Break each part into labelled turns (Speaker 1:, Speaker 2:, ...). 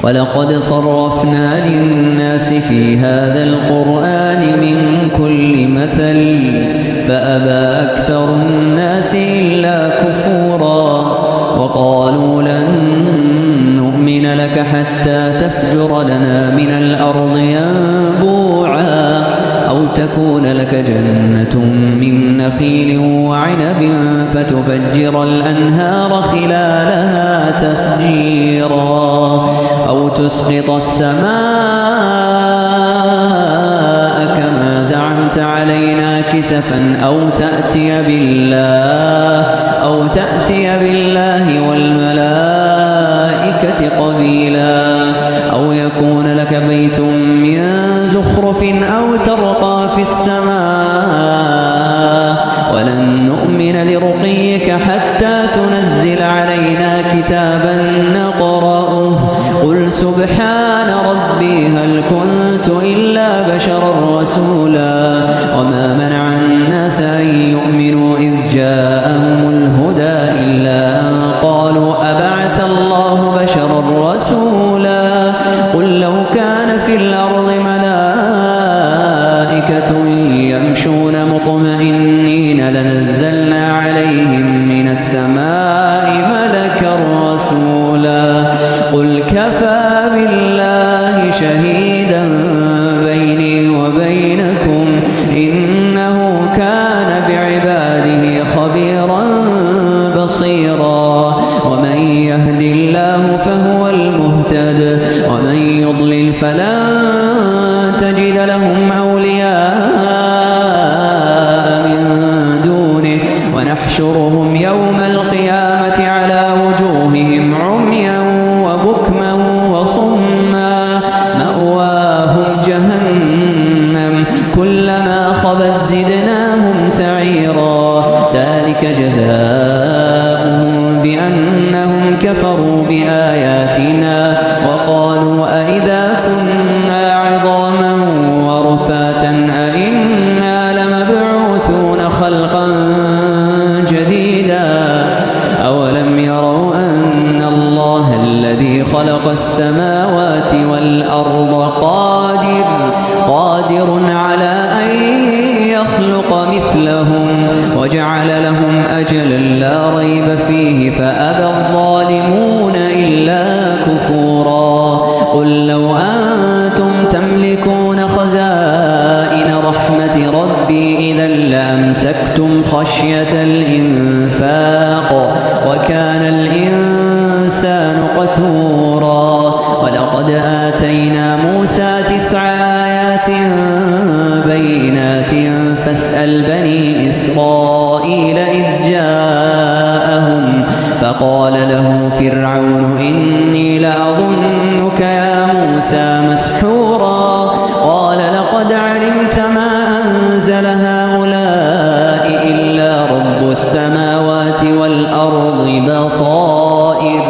Speaker 1: ولقد صرفنا للناس في هذا القرآن من كل مثل فأبى أكثر الناس إلا كفورا وقالوا لن نؤمن لك حتى تفجر لنا من الأرض ينبوعا أو تكون لك جنة من نخيل وعنب فتفجر الأنهار خلالها تفجيرا أو تسقط السماء كما زعمت علينا كسفا أو تأتي بالله والملائكة قبيلا أو يكون لك بيت من زخرف أو ترقى في السماء ولن نؤمن لرقيك حتى تنزل علينا كتابا نقرأه قل سبحان ربي هل كنت إلا بشرا رسولا وما منع الناس أن يؤمنوا إذ جاءهم الهدى إلا أن قالوا أبعث الله بشرا رسولا قل لو كان في الأرض ملائكة يمشون مطمئنين لنزلنا عليهم من السماء ملكا رسولا قل كفى بالله شهيدا بيني وبينكم إنه كان بعباده خبيرا بصيرا ومن يهد الله فهو المهتد ومن يضلل فلن تجد لهم أولياء من دونه ونحشرهم يوم القيامة على وجوههم عميا وبكما وصما مأواهم جهنم كلما خبت زدناهم سعيرا ذلك جزاؤهم بأنهم كفروا بآياتنا وقالوا أئذا كنا عظاما ورفاتا أئنا لمبعوثون خلقا جديدا أولم يروا أن الله الذي خلق السماوات والأرض قادر على أن يخلق مثلهم وجعل لهم أجلا لا ريب فيه فأبى الظالمون إلا كفورا قل لو أنتم تملكون خزائن رحمة ربي إذا لأمسكتم خشية الإنفاق وكان الإنسان قتورا ولقد آتينا موسى 9 آيات بينات فاسأل بني إسرائيل إذ جاءهم فقال له فرعون إني لأظنك يا موسى مسحورا قال لقد علمت ما أنزل هؤلاء إلا رب السماوات والأرض بصائر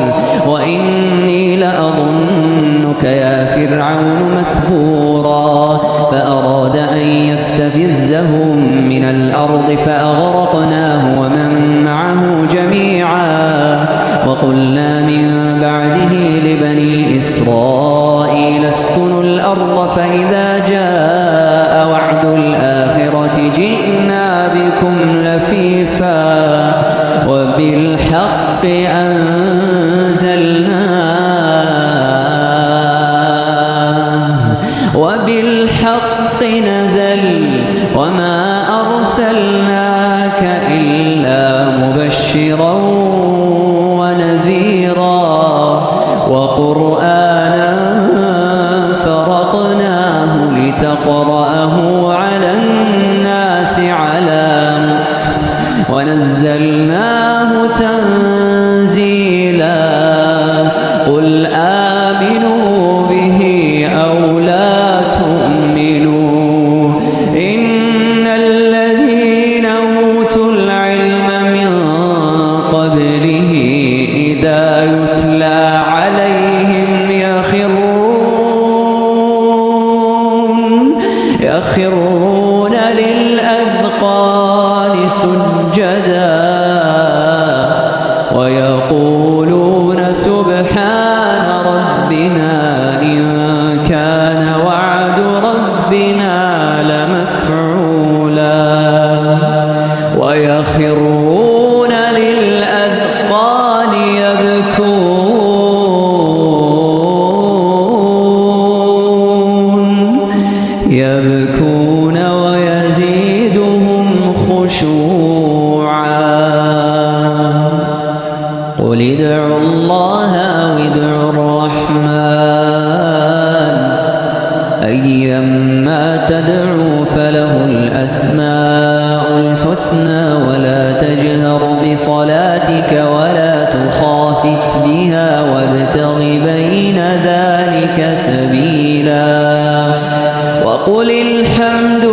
Speaker 1: وإني لأظنك يا فرعون مثبورا فأراد أن يستفزهم من الأرض فأغرقناه ومن معه جميعا وقلنا من بعده لبني إسرائيل اسكنوا الأرض فإذا جاء وعد الآخرة جئنا بكم لفيفا وبالحق وبالحق نزل وما أرسلناك إلا مبشرا ونذيرا وقرآنا فرقناه لتقرأه على الناس على مكث ونزلناه تنزيلا قل آمنوا به أو لا تؤمنوا إن الذين أوتوا العلم من قبله إذا يتلى عليهم يخرون للأذقان سجدا ويقولون سبحان ربنا لك سبيلا وقل الحمد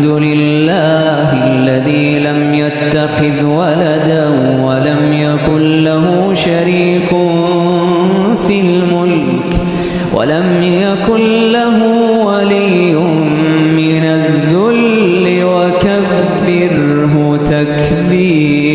Speaker 1: لله الذي لم يتخذ ولدا ولم يكن له شريك في الملك ولم يكن له ولي من الذل وكبره تكبيرا.